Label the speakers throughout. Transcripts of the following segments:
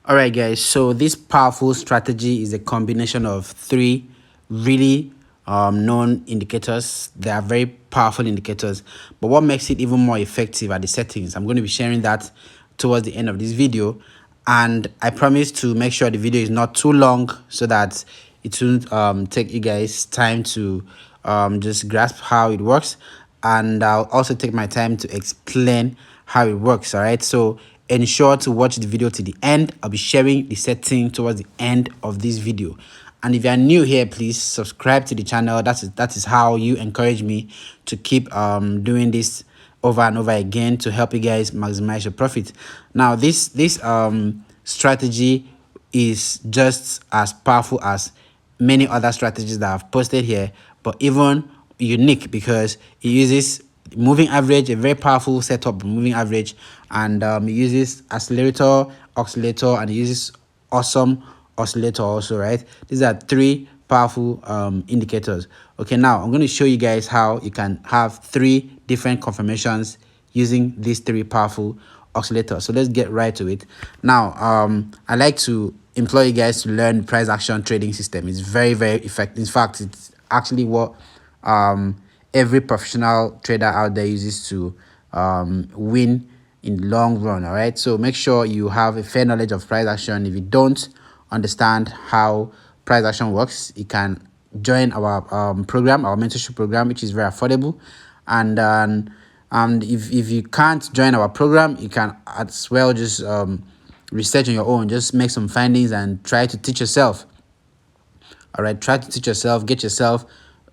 Speaker 1: All right, guys. So this powerful strategy is a combination of three really known indicators. They are very powerful indicators. But what makes it even more effective are the settings. I'm going to be sharing that towards the end of this video. And I promise to make sure the video is not too long so that it won't take you guys time to just grasp how it works. And I'll also take my time to explain how it works. All right. So ensure to watch the video to the end. I'll be sharing the setting towards the end of this video. And if you are new here, please subscribe to the channel. That is how you encourage me to keep doing this over and over again to help you guys maximize your profit. Now this strategy is just as powerful as many other strategies that I've posted here, but even unique because it uses moving average, a very powerful setup moving average, and it uses accelerator, oscillator, and it uses awesome oscillator also, right? These are three powerful indicators. Okay, now I'm going to show you guys how you can have three different confirmations using these three powerful oscillators. So let's get right to it. Now I like to employ you guys to learn price action trading system. It's very effective. In fact, it's actually what every professional trader out there uses to win in the long run. All right, so make sure you have a fair knowledge of price action. If you don't understand how price action works, you can join our program, our mentorship program, which is very affordable. And if you can't join our program, you can as well just research on your own, just make some findings and try to teach yourself. All right, try to teach yourself, get yourself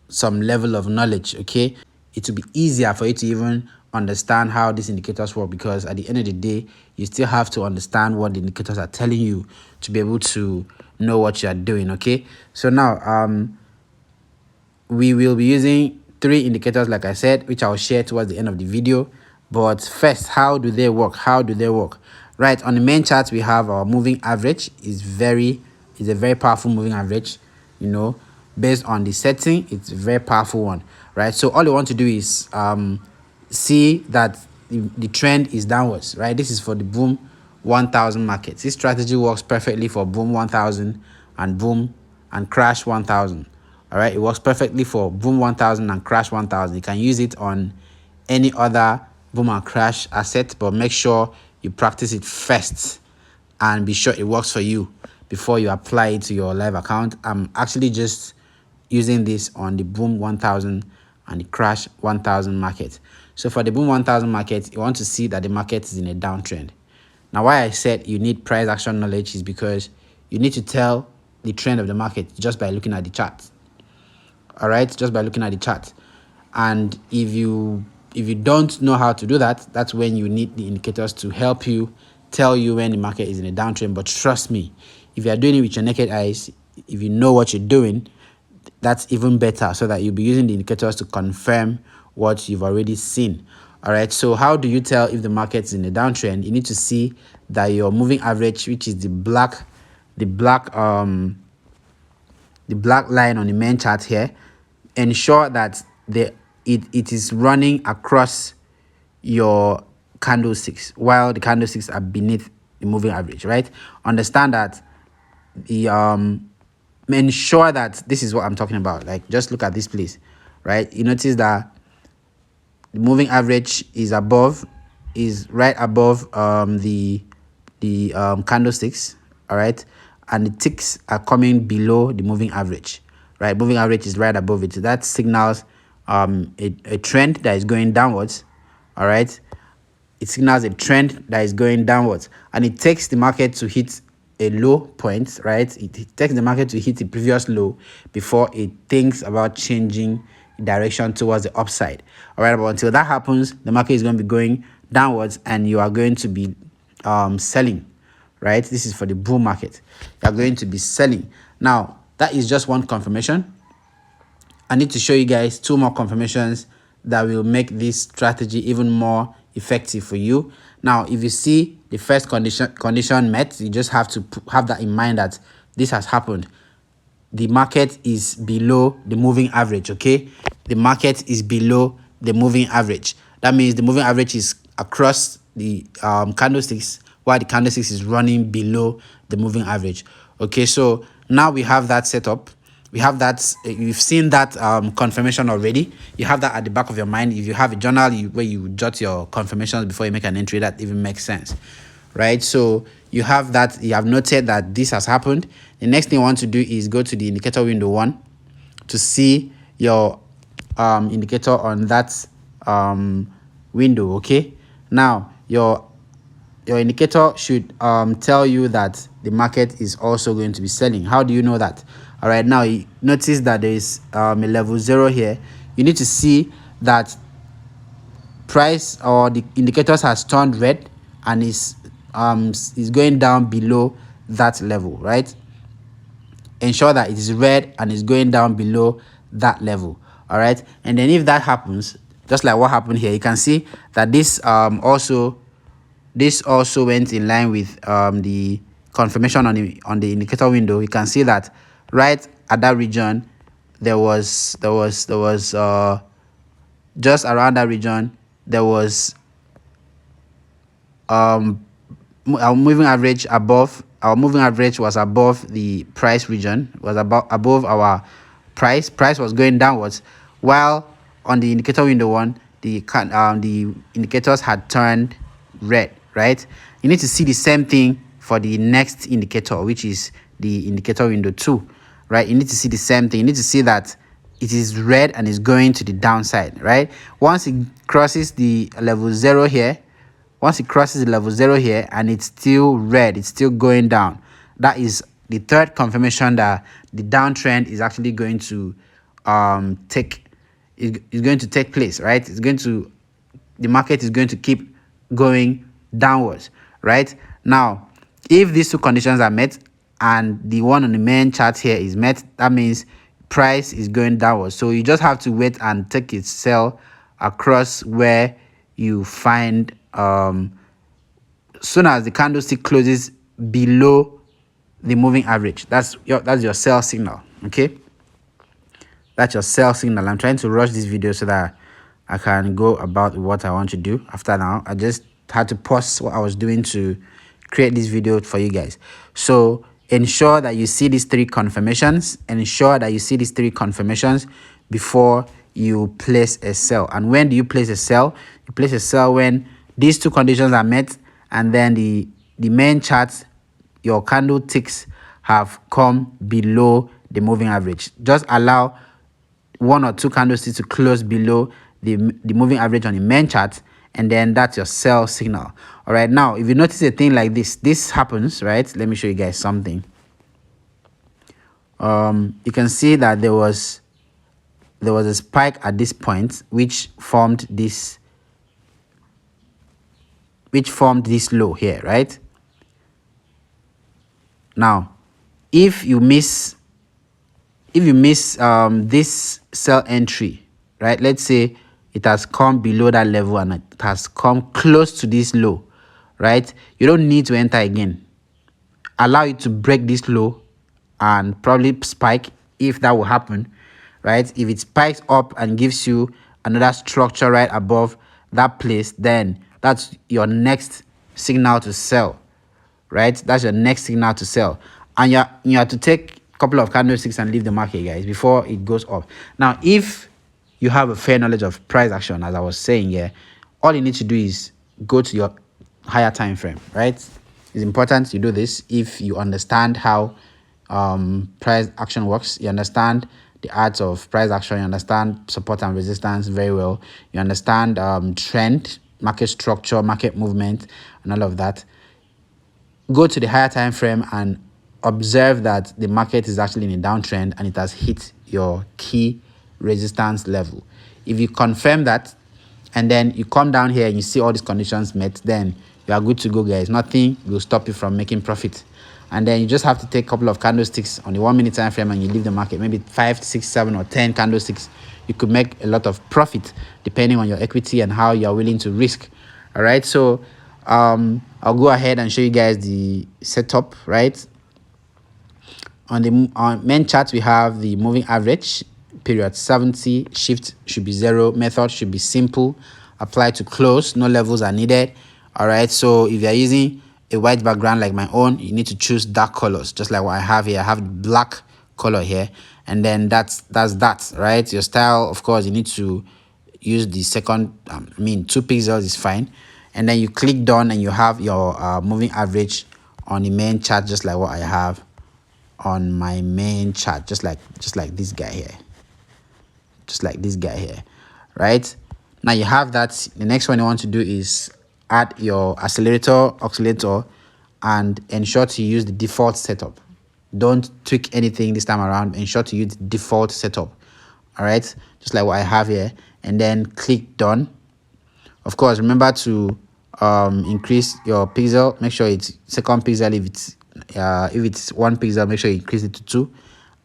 Speaker 1: some level of knowledge. Okay, it will be easier for you to even understand how these indicators work, because at the end of the day, you still have to understand what the indicators are telling you to be able to know what you are doing. Okay, so now we will be using three indicators, like I said, which I'll share towards the end of the video. But first, how do they work? Right, on the main chart, we have our moving average. Is a very powerful moving average, you know, based on the setting. It's a very powerful one, right? So all you want to do is see that the trend is downwards, right? This is for the boom 1000 markets. This strategy works perfectly for boom 1000 and boom and crash 1000. All right, it works perfectly for boom 1000 and crash 1000. You can use it on any other boom and crash asset, but make sure you practice it first and be sure it works for you before you apply it to your live account. I'm actually just using this on the boom 1000 and the crash 1000 market. So for the boom 1000 market, you want to see that the market is in a downtrend. Now, why I said you need price action knowledge is because you need to tell the trend of the market just by looking at the chart. All right, just by looking at the chart. And if you don't know how to do that, that's when you need the indicators to help you tell you when the market is in a downtrend. But trust me, if you are doing it with your naked eyes, if you know what you're doing, that's even better, so that you'll be using the indicators to confirm what you've already seen. All right, so how do you tell if the market is in a downtrend? You need to see that your moving average, which is the black line on the main chart here, ensure that it is running across your candlesticks while the candlesticks are beneath the moving average, right? Understand that the ensure that this is what I'm talking about. Like, just look at this place, right? You notice that the moving average is right above the candlesticks, all right, and the ticks are coming below the moving average, right? Moving average is right above it. So that signals a trend that is going downwards. All right, it signals a trend that is going downwards, and it takes the market to hit a low point, right? It takes the market to hit the previous low before it thinks about changing direction towards the upside. All right, but until that happens, the market is going to be going downwards, and you are going to be selling, right? This is for the bull market. You are going to be selling. Now, that is just one confirmation. I need to show you guys two more confirmations that will make this strategy even more effective for you. Now, if you see the first condition met, you just have to have that in mind, that this has happened. The market is below the moving average. Okay, the market is below the moving average. That means the moving average is across the candlesticks, while the candlesticks is running below the moving average. Okay, so now we have that set up. We have that, you've seen that confirmation already. You have that at the back of your mind. If you have a journal where you jot your confirmations before you make an entry, that even makes sense, right? So you have that, you have noted that this has happened. The next thing you want to do is go to the indicator window 1 to see your indicator on that window. Okay, now your indicator should tell you that the market is also going to be selling. How do you know that? All right, now you notice that there is a level 0 here. You need to see that price or the indicators has turned red and is going down below that level, right? Ensure that it is red and is going down below that level. All right, and then if that happens, just like what happened here, you can see that this also went in line with the confirmation on the indicator window. You can see that right at that region there was just around that region there was our moving average was above the price region, was above our price was going downwards, while on the indicator window 1 the indicators had turned red, right? You need to see the same thing for the next indicator, which is the indicator window 2, right? You need to see the same thing. You need to see that it is red and is going to the downside, right? Once it crosses the level 0 here, and it's still red, it's still going down, that is the third confirmation that the downtrend is actually going to take place, right? The market is going to keep going downwards, right? Now, if these two conditions are met and the one on the main chart here is met, that means price is going downwards. So you just have to wait and take its sell across where you find soon as the candlestick closes below the moving average. That's your sell signal. Okay, that's your sell signal. I'm trying to rush this video so that I can go about what I want to do after now. I just had to pause what I was doing to create this video for you guys. So ensure that you see these three confirmations. Before you place a sell. And when do you place a sell? You place a sell when these two conditions are met and then the main chart, your candle ticks have come below the moving average. Just allow one or two candlesticks to close below the moving average on the main chart, and then that's your sell signal. All right, now if you notice a thing like this happens, right? Let me show you guys something. You can see that there was a spike at this point which formed this low here, right? Now if you miss this sell entry, right, let's say it has come below that level and it has come close to this low, right? You don't need to enter again. Allow it to break this low and probably spike if that will happen, right? If it spikes up and gives you another structure right above that place, then that's your next signal to sell, right? That's your next signal to sell. And you have to take a couple of candlesticks and leave the market, guys, before it goes up. Now, if you have a fair knowledge of price action, as I was saying here, all you need to do is go to your higher time frame, right? It's important you do this if you understand how price action works. You understand the arts of price action, you understand support and resistance very well, you understand trend, market structure, market movement, and all of that. Go to the higher time frame and observe that the market is actually in a downtrend and it has hit your key resistance level. If you confirm that and then you come down here and you see all these conditions met, then you are good to go, guys. Nothing will stop you from making profit. And then you just have to take a couple of candlesticks on the 1 minute time frame and you leave the market, maybe 5, 6, 7 or 10 candlesticks. You could make a lot of profit depending on your equity and how you're willing to risk. All right, so I'll go ahead and show you guys the setup. Right, on the main chart we have the moving average, period 70, shift should be 0, method should be simple, apply to close, no levels are needed. All right, so if you're using a white background like my own, you need to choose dark colors, just like what I have here. I have black color here, and then that's that, right? Your style, of course, you need to use the second, 2 pixels is fine. And then you click done, and you have your moving average on the main chart, just like what I have on my main chart, just like this guy here, right? Now you have that. The next one you want to do is add your accelerator, oscillator, and ensure to use the default setup. Don't tweak anything this time around. Ensure to use the default setup. All right, just like what I have here, and then click done. Of course, remember to increase your pixel. Make sure it's second pixel. If it's 1 pixel, make sure you increase it to 2,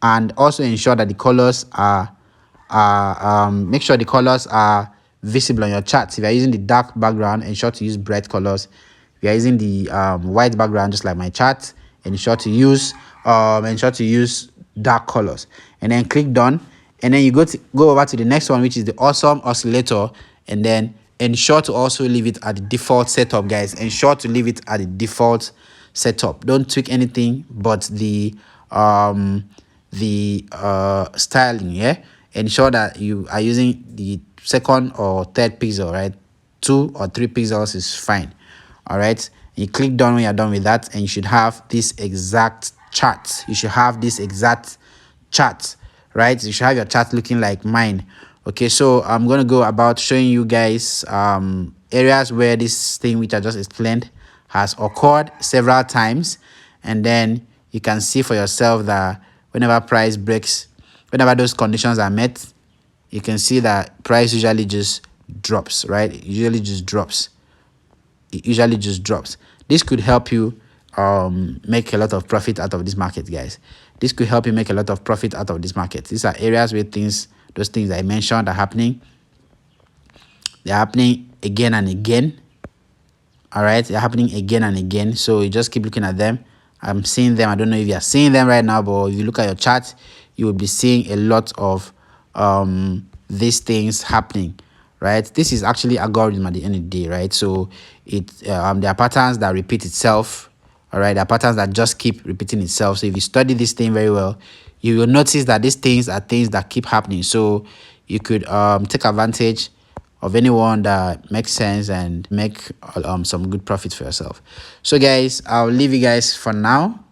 Speaker 1: and also ensure that the colors are make sure the colors are visible on your chart. If you are using the dark background, ensure to use bright colors. If you are using the white background, just like my chart, ensure to use dark colors, and then click done. And then you go over to the next one, which is the awesome oscillator, and then ensure to also leave it at the default setup, guys. Ensure to leave it at the default setup. Don't tweak anything but the styling. Yeah, ensure that you are using the second or third pixel, right? 2 or 3 pixels is fine. All right, you click done when you're done with that, and you should have this exact chart. Right? You should have your chart looking like mine. Okay, so I'm gonna go about showing you guys areas where this thing which I just explained has occurred several times, and then you can see for yourself that whenever those conditions are met, you can see that price usually just drops, right? It usually just drops. This could help you make a lot of profit out of this market, guys. This could help you make a lot of profit out of this market. These are areas where those things I mentioned are happening. They're happening again and again. All right, they're happening again and again. So you just keep looking at them. I'm seeing them. I don't know if you're seeing them right now, but if you look at your chart, you will be seeing a lot of these things happening, right? This is actually algorithm at the end of the day, right? So there are patterns that repeat itself. All right, there are patterns that just keep repeating itself. So if you study this thing very well, you will notice that these things are things that keep happening. So you could take advantage of anyone that makes sense and make some good profit for yourself. So guys, I'll leave you guys for now.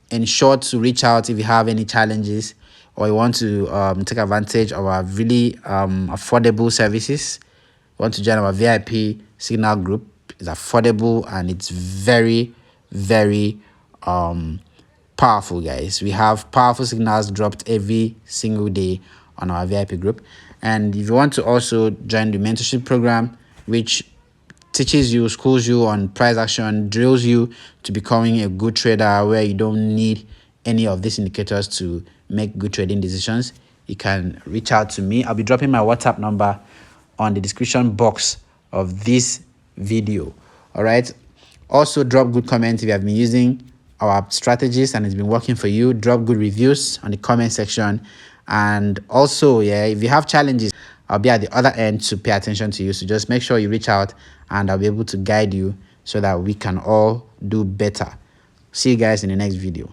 Speaker 1: Ensure to reach out if you have any challenges, or you want to take advantage of our really affordable services. You want to join our VIP signal group. It's affordable and it's very, very powerful, guys. We have powerful signals dropped every single day on our VIP group. And if you want to also join the mentorship program, which teaches you, schools you on price action, drills you to becoming a good trader, where you don't need any of these indicators to make good trading decisions, you can reach out to me. I'll be dropping my WhatsApp number on the description box of this video. All right, also drop good comments if you have been using our strategies and it's been working for you. Drop good reviews on the comment section. And also, yeah, if you have challenges, I'll be at the other end to pay attention to you. So just make sure you reach out and I'll be able to guide you so that we can all do better. See you guys in the next video.